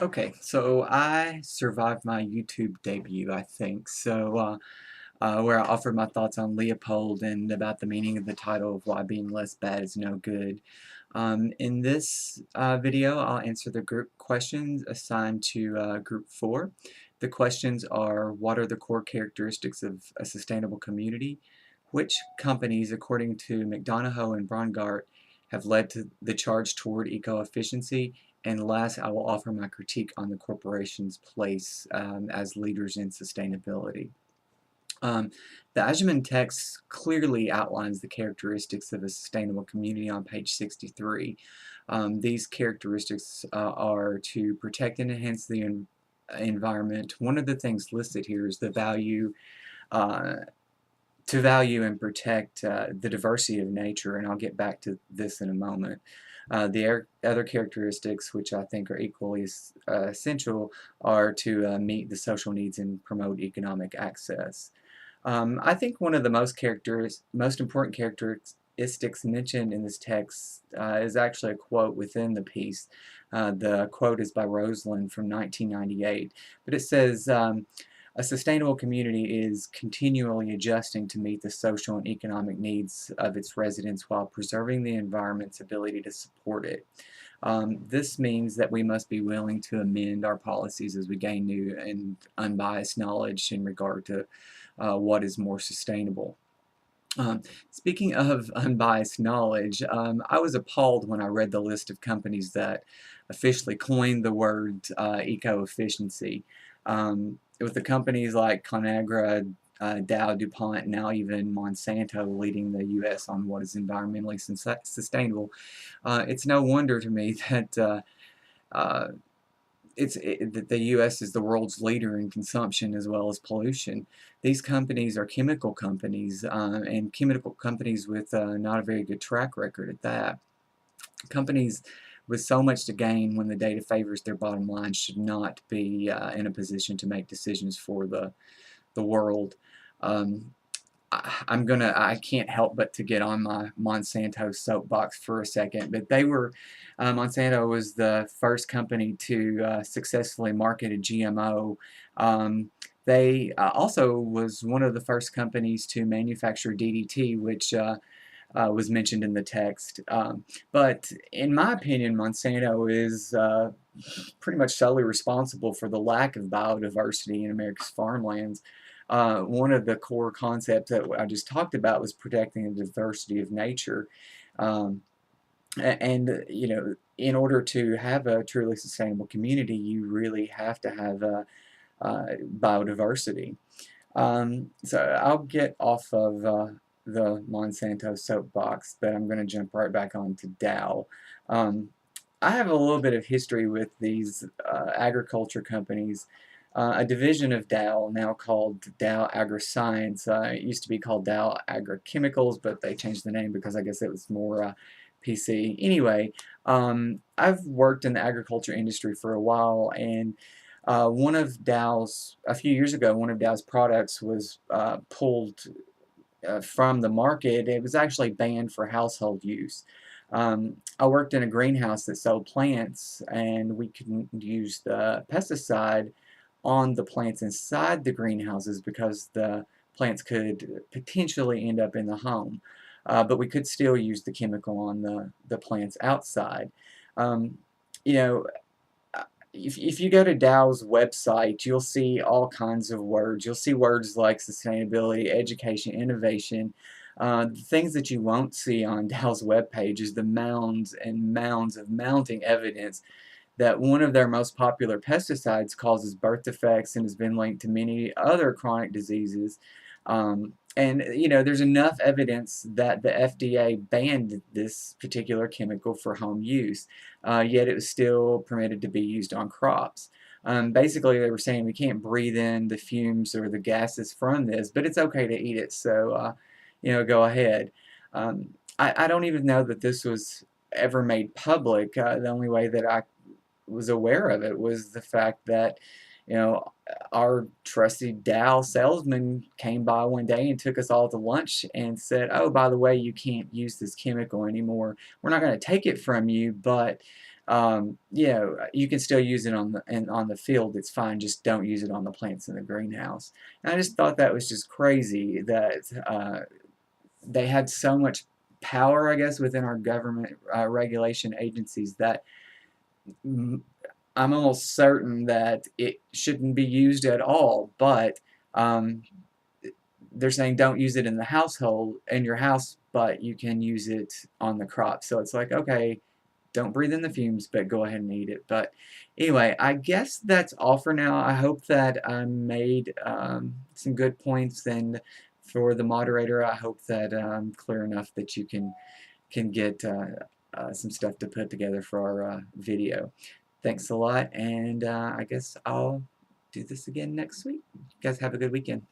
Okay, so I survived my YouTube debut, I think. Where I offered my thoughts on Leopold and about the meaning of the title of Why Being Less Bad is No Good. In this video, I'll answer the group questions assigned to Group 4. The questions are: what are the core characteristics of a sustainable community? Which companies, according to McDonough and Brongart, have led to the charge toward eco-efficiency? And last, I will offer my critique on the corporation's place as leaders in sustainability. Um, the Ajamin text clearly outlines the characteristics of a sustainable community on page 63. These characteristics are to protect and enhance the environment. One of the things listed here is the value uh, to value and protect the diversity of nature, and I'll get back to this in a moment. The other characteristics, which I think are equally essential, are to meet the social needs and promote economic access. I think one of the most important characteristics mentioned in this text is actually a quote within the piece. The quote is by Roseland from 1998, but it says, a sustainable community is continually adjusting to meet the social and economic needs of its residents while preserving the environment's ability to support it. This means that we must be willing to amend our policies as we gain new and unbiased knowledge in regard to what is more sustainable. Speaking of unbiased knowledge, I was appalled when I read the list of companies that officially coined the word eco-efficiency. With the companies like Conagra, Dow, DuPont, now even Monsanto leading the U.S. on what is environmentally sustainable, it's no wonder to me that uh, that the U.S. is the world's leader in consumption as well as pollution. These companies are chemical companies, and chemical companies with not a very good track record at that. Companies with so much to gain when the data favors their bottom line should not be in a position to make decisions for the world. Um, I can't help but to get on my Monsanto soapbox for a second, but Monsanto was the first company to successfully market a GMO. They also was one of the first companies to manufacture DDT, which was mentioned in the text. But in my opinion, Monsanto is pretty much solely responsible for the lack of biodiversity in America's farmlands. One of the core concepts that I just talked about was protecting the diversity of nature. Um, and, in order to have a truly sustainable community, you really have to have biodiversity. So I'll get off of the Monsanto soapbox, but I'm going to jump right back onto Dow. Um, I have a little bit of history with these agriculture companies. A division of Dow, now called Dow AgriScience. It used to be called Dow Agrochemicals, but they changed the name because I guess it was more PC. Anyway, I've worked in the agriculture industry for a while, and a few years ago, one of Dow's products was pulled from the market. It was actually banned for household use. I worked in a greenhouse that sold plants, and we couldn't use the pesticide on the plants inside the greenhouses because the plants could potentially end up in the home. But we could still use the chemical on the plants outside. Um, you know, if you go to Dow's website, you'll see all kinds of words. You'll see words like sustainability, education, innovation. The things that you won't see on Dow's webpage is the mounds and mounds of mounting evidence that one of their most popular pesticides causes birth defects and has been linked to many other chronic diseases. And there's enough evidence that the FDA banned this particular chemical for home use, yet it was still permitted to be used on crops. Basically, they were saying we can't breathe in the fumes or the gases from this, but it's okay to eat it, so go ahead. I don't even know that this was ever made public. The only way that I was aware of it was the fact that our trusty Dow salesman came by one day and took us all to lunch and said, "Oh, by the way, you can't use this chemical anymore. We're not going to take it from you, but you know, you can still use it on the field. It's fine. Just don't use it on the plants in the greenhouse. And I just thought that was just crazy that they had so much power, I guess, within our government regulation agencies that I'm almost certain that it shouldn't be used at all. But um, they're saying don't use it in the household in your house, but you can use it on the crop. So it's like, okay, don't breathe in the fumes, but go ahead and eat it. But anyway, I guess that's all for now. I hope that I made some good points, and for the moderator, I hope that I'm clear enough that you can get some stuff to put together for our video. Thanks a lot, and I guess I'll do this again next week. You guys have a good weekend.